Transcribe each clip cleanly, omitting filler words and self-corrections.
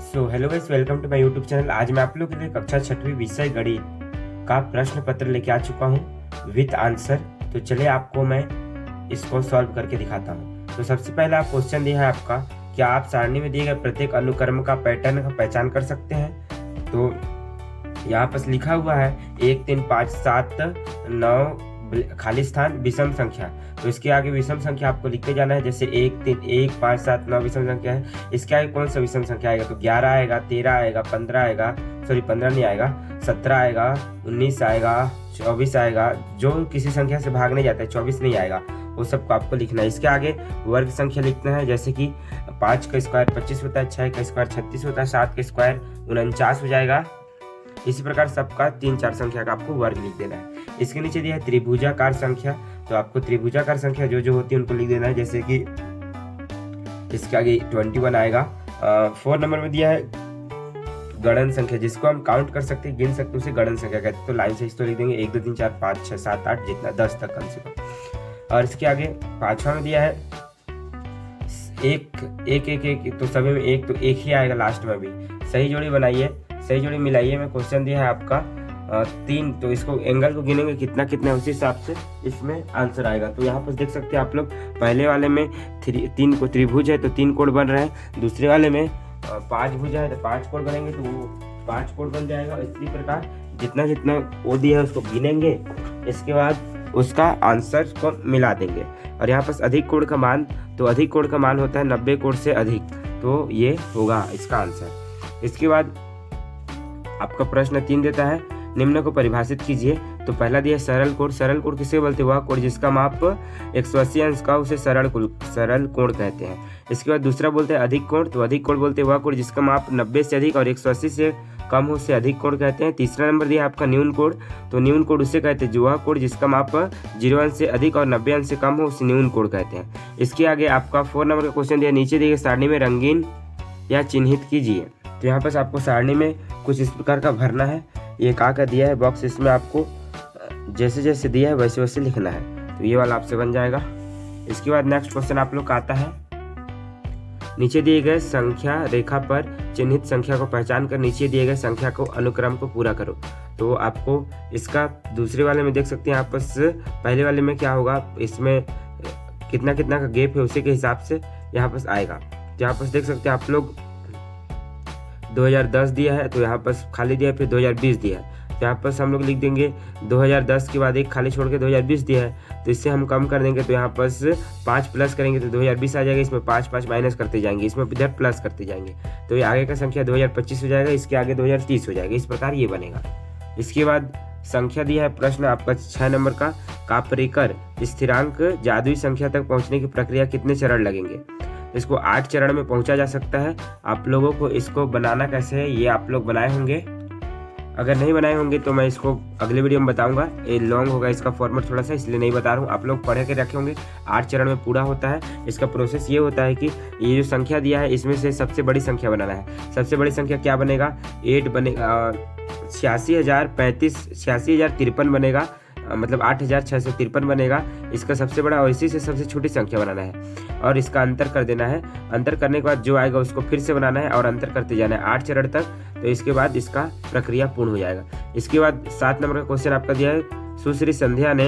Hello guys, welcome to my YouTube channel. आज मैं आप लोग के लिए कक्षा 6वीं विषय गणित का प्रश्न पत्र लेके आ चुका हूँ विथ आंसर। तो चलिए आपको मैं इसको सॉल्व करके दिखाता हूँ। तो सबसे पहला क्वेश्चन दिया है आपका, क्या आप सारणी में दिए गए प्रत्येक अनुक्रम का पैटर्न का पहचान कर सकते हैं। तो यहाँ पर लिखा हुआ है 1 3 5 7 9 खाली स्थान विषम संख्या। तो इसके आगे विषम संख्या आपको लिखते जाना है। जैसे 1 3 1 5 7 9 विषम संख्या है। इसके आगे कौन सा विषम संख्या आएगा, तो 11 आएगा, 13 आएगा, 15 आएगा, 15 नहीं आएगा, 17 आएगा, 19 आएगा, 24 आएगा। जो किसी संख्या से भाग नहीं जाता है 24 नहीं आएगा, वो सबको आपको लिखना है। इसके आगे वर्ग संख्या लिखना है। जैसे कि 5 का स्क्वायर 25 होता है, 6 का स्क्वायर 36 होता है, 7 का स्क्वायर 49 हो जाएगा। इसी प्रकार सबका 3 4 संख्या का आपको वर्ग लिख देना है। इसके नीचे दिया है त्रिभुजाकार संख्या। तो आपको त्रिभुजाकार संख्या जो जो होती है उनको लिख देना है। जैसे कि इसके आगे 21 आएगा। 4 नंबर में दिया है गणन संख्या, जिसको हम काउंट कर सकते हैं, गिन सकते हैं, उसे गणन संख्या कहते हैं। तो लाइन से इसको लिख देंगे 1 2 3 4 5 6 7 8 जितना 10 तक कम से कम। और इसके आगे 5वां में दिया है एक। तो सभी में एक, तो एक ही आएगा लास्ट में भी। सही जोड़ी बनाइए, सही जोड़ी मिलाइए में क्वेश्चन दिया है आपका 3। तो इसको एंगल को गिनेंगे कितना कितना है, उसी हिसाब से इसमें आंसर आएगा। तो यहाँ पर देख सकते हैं आप लोग, पहले वाले में 3 को त्रिभुज है तो 3 कोण बन रहे हैं। दूसरे वाले में 5 भुजा है तो 5 कोण बनेंगे, तो वो 5 कोण बन जाएगा। इसी प्रकार जितना जितना वो दिया है उसको गिनेंगे, इसके बाद उसका आंसर को मिला देंगे। और यहाँ पर अधिक कोण का मान, तो अधिक कोण का मान होता है 90 कोण से अधिक, तो ये होगा इसका आंसर। इसके बाद आपका प्रश्न 3 देता है, निम्न को परिभाषित कीजिए। तो पहला दिया सरल कोण। सरल कोण किसे बोलते हैं, वह कोण जिसका माप 180 अंश का, उसे सरल कोण कहते हैं। इसके बाद दूसरा बोलते हैं अधिक कोण। तो अधिक कोण बोलते हैं वह कोण जिसका माप 90 से अधिक और 180 से कम हो, उसे अधिक कोण कहते हैं। तीसरा नंबर दिया आपका न्यून कोण। तो न्यून कोण उसे कहते हैं जो वह कोण जिसका माप 0 अंश से अधिक और 90 अंश से कम हो, उसे न्यून कोण कहते हैं। इसके आगे आपका 4 नंबर का क्वेश्चन दिया, नीचे दिए सारणी में रंगीन या चिन्हित कीजिए। तो यहाँ पर आपको सारणी में कुछ इस प्रकार का भरना है। ये का दिया है बॉक्स, इसमें आपको जैसे जैसे दिया है वैसे वैसे लिखना है। तो ये वाला आपसे बन जाएगा। इसके बाद नेक्स्ट क्वेश्चन आप लोग का आता है, नीचे दिए गए संख्या रेखा पर चिन्हित संख्या को पहचान कर नीचे दिए गए संख्या को अनुक्रम को पूरा करो। तो आपको इसका दूसरे वाले में देख सकते हैं, आपस पहले वाले में क्या होगा, इसमें कितना कितना का गैप है उसी के हिसाब से यहाँ पर आएगा। यहाँ पर देख सकते हैं आप लोग 2010 दिया है, तो यहाँ पर खाली दिया है, फिर 2020 दिया है। तो यहाँ पर हम लोग लिख देंगे 2010 के बाद एक खाली छोड़ के 2020 दिया है, तो इससे हम कम कर देंगे। तो यहाँ पर 5 प्लस करेंगे तो 2020 आ जाएगा। इसमें 5 5 माइनस करते जाएंगे, इसमें इधर प्लस करते जाएंगे, तो ये आगे का संख्या 2025 हो जाएगा, इसके आगे 2030 हो जाएगा। इस प्रकार ये बनेगा। इसके बाद संख्या दिया है प्रश्न आपका 6 नंबर का परिकर स्थिरांक जादुई संख्या तक पहुँचने की प्रक्रिया कितने चरण लगेंगे। इसको 8 चरण में पहुंचा जा सकता है। आप लोगों को इसको बनाना कैसे है ये आप लोग बनाए होंगे, अगर नहीं बनाए होंगे तो मैं इसको अगले वीडियो में बताऊंगा। ये लॉन्ग होगा इसका फॉर्मेट थोड़ा सा, इसलिए नहीं बता रहा हूँ। आप लोग पढ़ के रखे होंगे। 8 चरण में पूरा होता है। इसका प्रोसेस ये होता है कि ये जो संख्या दिया है इसमें से सबसे बड़ी संख्या बनाना है। सबसे बड़ी संख्या क्या बनेगा, 8 बनेगा, 86,053 बनेगा, मतलब 8,653 बनेगा इसका सबसे बड़ा, और इसी से सबसे छोटी संख्या बनाना है और इसका अंतर कर देना है। अंतर करने के बाद जो आएगा उसको फिर से बनाना है और अंतर करते जाना है 8 चरण तक। तो इसके बाद इसका प्रक्रिया पूर्ण हो जाएगा। इसके बाद 7 नंबर का क्वेश्चन आपका दिया है, सुश्री संध्या ने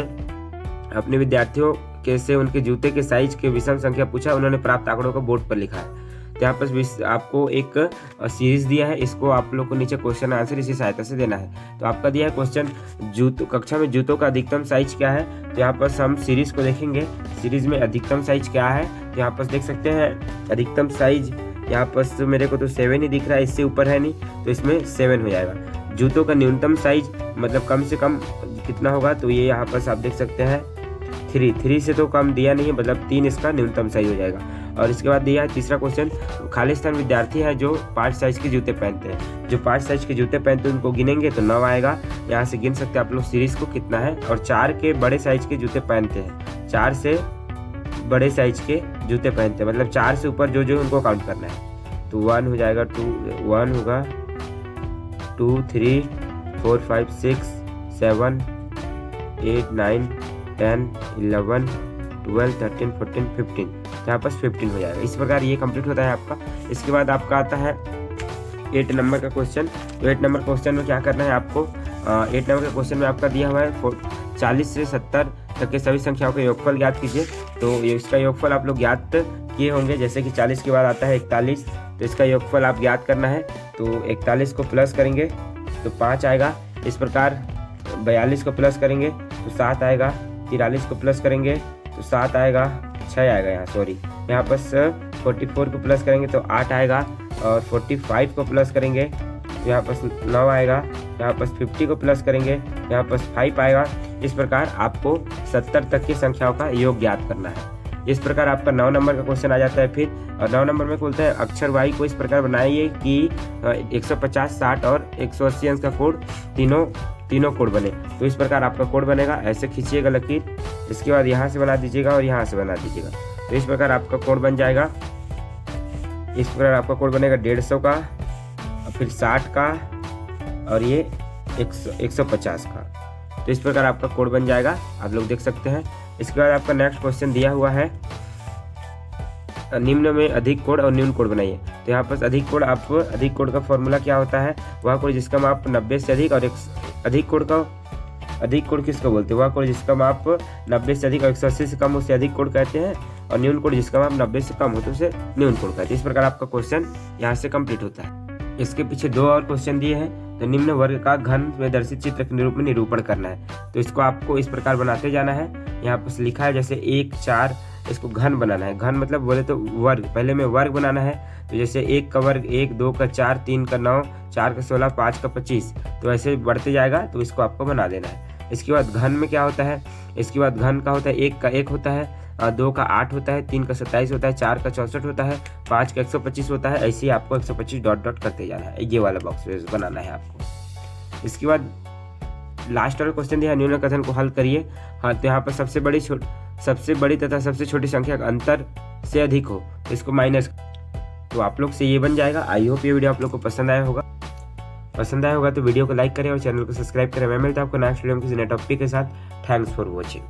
अपने विद्यार्थियों के से उनके जूते के साइज के विषम संख्या पूछा, उन्होंने प्राप्त आंकड़ों को बोर्ड पर लिखा है। तो यहाँ पर आपको एक सीरीज दिया है, इसको आप लोग को नीचे क्वेश्चन आंसर इसी सहायता से देना है। तो आपका दिया है क्वेश्चन कक्षा में जूतों का अधिकतम साइज क्या है। तो यहाँ पर हम सीरीज को देखेंगे, सीरीज में अधिकतम साइज क्या है। तो यहाँ पर देख सकते हैं अधिकतम साइज यहाँ पर मेरे को तो 7 ही दिख रहा है, इससे ऊपर है नहीं, तो इसमें 7 हो जाएगा। जूतों का न्यूनतम साइज मतलब कम से कम कितना होगा, तो ये यहाँ पर आप देख सकते हैं 3 से तो कम दिया नहीं है, मतलब 3 इसका न्यूनतम साइज हो जाएगा। और इसके बाद दिया है तीसरा क्वेश्चन, खाली स्थान विद्यार्थी है जो 5 साइज के जूते पहनते हैं। जो 5 साइज के जूते पहनते हैं उनको गिनेंगे तो 9 आएगा। यहाँ से गिन सकते हैं आप लोग सीरीज को कितना है। और 4 के बड़े साइज के जूते पहनते हैं, 4 से बड़े साइज के जूते पहनते हैं, मतलब 4 से ऊपर जो जो उनको काउंट करना है। तो 1 हो जाएगा, 1 होगा, 2 3 4 5 6 7 8 9 10 11 12 13 14 15, यहाँ पर 15 हो जाएगा। इस प्रकार ये कंप्लीट होता है आपका। इसके बाद आपका आता है 8 नंबर का क्वेश्चन। तो 8 नंबर क्वेश्चन में क्या करना है आपको, 8 नंबर के क्वेश्चन में आपका दिया हुआ है 40 से 70 तक के सभी संख्याओं का योगफल ज्ञात कीजिए। तो इसका योगफल आप लोग ज्ञात किए होंगे, जैसे कि 40 के बाद आता है 41, तो इसका योगफल आप ज्ञात करना है। तो 41 को प्लस करेंगे तो 5 आएगा। इस प्रकार 42 को प्लस करेंगे तो 7 आएगा। 43 को प्लस करेंगे तो 7 आएगा, 6 आएगा यहाँ बस 44 को प्लस करेंगे तो 8 आएगा। और 45 को प्लस करेंगे तो यहाँ बस 9 आएगा। यहाँ बस 50 को प्लस करेंगे यहाँ बस 5 आएगा। इस प्रकार आपको 70 तक की संख्याओं का योग ज्ञात करना है। इस प्रकार आपका 9 नंबर का क्वेश्चन आ जाता है। फिर 9 नंबर में बोलते हैं अक्षर वाई को इस प्रकार बनाइए कि 150, 60 और 180 अंश का कोड तीनों कोड बने। तो इस प्रकार आपका कोड बनेगा, ऐसे खींचिएगा लकीर, इसके बाद यहाँ से बना दीजिएगा और यहाँ से बना दीजिएगा। तो इस प्रकार आपका कोड बन जाएगा। इस प्रकार आपका कोड बनेगा 150 का, और फिर 60 का और ये 150 का। तो इस प्रकार आपका कोड बन जाएगा, आप लोग देख सकते हैं। इसके बाद आपका नेक्स्ट क्वेश्चन दिया हुआ है निम्न में अधिक कोड और न्यून कोड बनाइए। तो यहाँ पर अधिक कोड का फॉर्मूला क्या होता है, वह कोड जिसका माप 90 से अधिक और अधिक कोड किसको बोलते हैं, वह कोड जिसका माप 90 से अधिक और 180 से कम उसे अधिक कोड कहते हैं। और न्यून कोड जिसका माप 90 से कम हो तो उसे न्यून कोड कहते हैं। इस प्रकार आपका क्वेश्चन यहाँ से कंप्लीट होता है। इसके पीछे 2 और क्वेश्चन दिए हैं। तो निम्न वर्ग का घन में दर्शित चित्र के रूप में निरूपण करना है। तो इसको आपको इस प्रकार बनाते जाना है। यहाँ पर लिखा है जैसे 1, 4, इसको घन बनाना है। घन मतलब बोले तो वर्ग, पहले में वर्ग बनाना है। तो जैसे 1 का वर्ग 1, 2 का 4, 3 का 9, 4 का 16, 5 का 25, तो ऐसे बढ़ते जाएगा। तो इसको आपको बना देना है। इसके बाद घन में क्या होता है, इसके बाद घन का होता है 1 का 1 होता है, 2 का 8 होता है, 3 का 27 होता है, 4 का 64 होता है, 5 का 125 होता है। ऐसे ही आपको 125 डॉट डॉट करते जाना है। ये वाला बॉक्स बनाना है आपको। इसके बाद लास्ट वाला क्वेश्चन दिया है न्यूनतम कथन को हल करिए। हाँ, तो यहाँ पर सबसे बड़ी तथा सबसे छोटी संख्या का अंतर से अधिक हो तो इसको माइनस, तो आप लोग से ये बन जाएगा। आई होप ये वीडियो आप लोग को पसंद आया होगा तो वीडियो को लाइक करें और चैनल को सब्सक्राइब करें। मैं मिलता हूं आपको नेक्स्ट वीडियो में किसी नए टॉपिक के साथ। Thanks for watching.